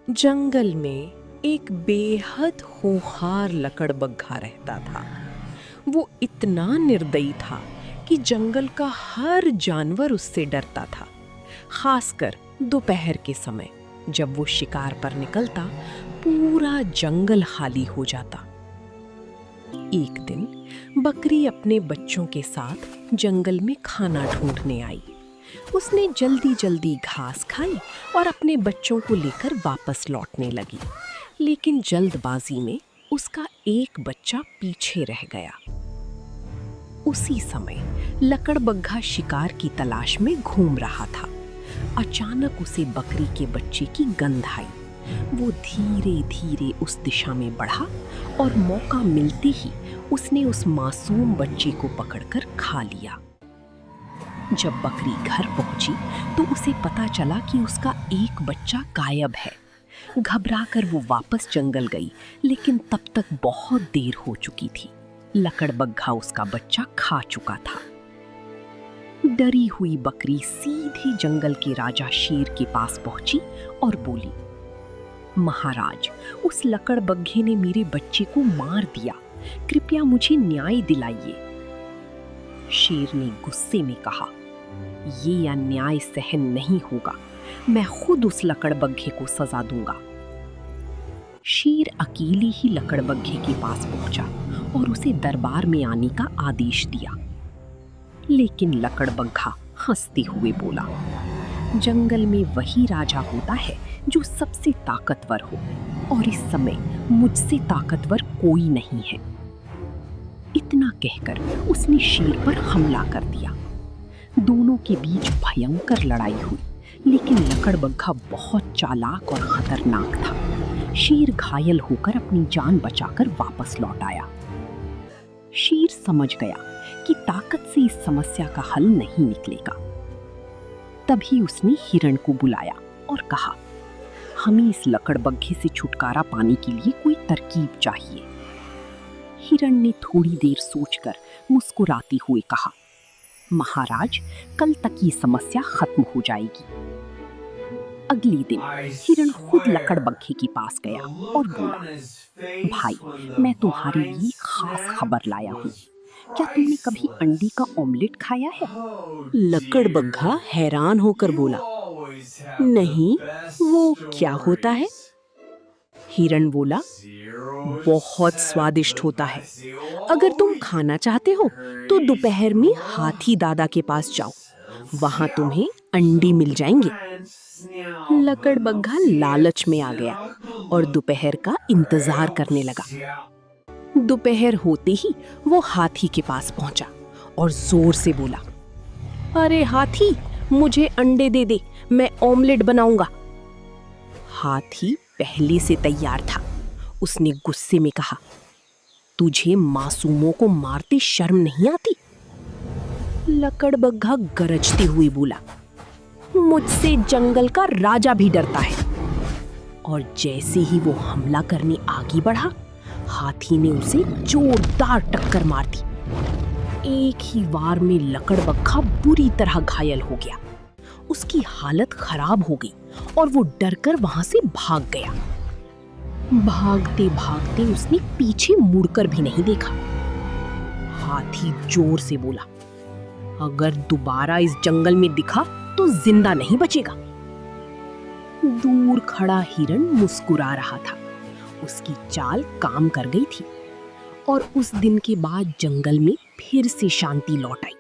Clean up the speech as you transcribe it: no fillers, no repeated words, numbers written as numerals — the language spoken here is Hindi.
जंगल में एक बेहद होनहार लकड़बग्घा रहता था। वो इतना निर्दयी था कि जंगल का हर जानवर उससे डरता था, खासकर दोपहर के समय जब वो शिकार पर निकलता। पूरा जंगल खाली हो जाता। एक दिन बकरी अपने बच्चों के साथ जंगल में खाना ढूंढने आई। उसने जल्दी जल्दी घास खाई और अपने बच्चों को लेकर वापस लौटने लगी, लेकिन जल्दबाजी में उसका एक बच्चा पीछे रह गया। उसी समय लकड़बग्घा शिकार की तलाश में घूम रहा था। अचानक उसे बकरी के बच्चे की गंध आई। वो धीरे धीरे उस दिशा में बढ़ा और मौका मिलते ही उसने उस मासूम बच्चे को पकड़कर खा लिया। जब बकरी घर पहुंची तो उसे पता चला कि उसका एक बच्चा गायब है। घबराकर वो वापस जंगल गई, लेकिन तब तक बहुत देर हो चुकी थी। लकड़बग्घा उसका बच्चा खा चुका था। डरी हुई बकरी सीधे जंगल के राजा शेर के पास पहुंची और बोली, महाराज, उस लकड़बग्घे ने मेरे बच्चे को मार दिया, कृपया मुझे न्याय दिलाइए। शेर ने गुस्से में कहा, ये अन्याय सहन नहीं होगा, मैं खुद उस लकड़बग्घे को सजा दूंगा। शेर अकेले ही लकड़बग्घे के पास पहुंचा और उसे दरबार में आने का आदेश दिया। लेकिन लकड़बग्घा हंसते हुए बोला, जंगल में वही राजा होता है जो सबसे ताकतवर हो, और इस समय मुझसे ताकतवर कोई नहीं है। इतना कहकर उसने शेर पर हमला कर दिया। दोनों के बीच भयंकर लड़ाई हुई, लेकिन लकड़बग्घा बहुत चालाक और खतरनाक था। शेर घायल होकर अपनी जान बचाकर वापस लौट आया। शेर समझ गया कि ताकत से इस समस्या का हल नहीं निकलेगा। तभी उसने हिरण को बुलाया और कहा, हमें इस लकड़बग्घे से छुटकारा पाने के लिए कोई तरकीब चाहिए। हिरण ने थोड़ी देर सोचकर मुस्कुराते हुए कहा, महाराज, कल तक ये समस्या खत्म हो जाएगी। अगले दिन हिरण खुद लकड़बग्घे के पास गया और बोला, भाई, मैं तुम्हारे लिए खास खबर लाया हूँ। क्या तुमने कभी अंडे का ऑमलेट खाया है? लकड़बग्घा हैरान होकर बोला, नहीं, वो क्या होता है? हिरण बोला, बहुत स्वादिष्ट होता है। अगर तुम खाना चाहते हो तो दोपहर में हाथी दादा के पास जाओ, वहां तुम्हें अंडे मिल जाएंगे। लकड़बग्घा लालच में आ गया और दोपहर का इंतजार करने लगा। दोपहर होते ही वो हाथी के पास पहुंचा और जोर से बोला, अरे हाथी, मुझे अंडे दे दे, मैं ऑमलेट बनाऊंगा। हाथी पहले से तैयार था। उसने गुस्से में कहा, तुझे मासूमों को मारते शर्म नहीं आती? लकड़बग्घा गरजते हुए बोला, मुझसे जंगल का राजा भी डरता है। और जैसे ही वो हमला करने आगे बढ़ा, हाथी ने उसे जोरदार टक्कर मार दी। एक ही वार में लकड़बग्घा बुरी तरह घायल हो गया। उसकी हालत खराब हो गई और वो डरकर वहां से भाग गया। भागते भागते उसने पीछे मुड़कर भी नहीं देखा। हाथी जोर से बोला, अगर दोबारा इस जंगल में दिखा तो जिंदा नहीं बचेगा। दूर खड़ा हिरण मुस्कुरा रहा था। उसकी चाल काम कर गई थी और उस दिन के बाद जंगल में फिर से शांति लौट आई।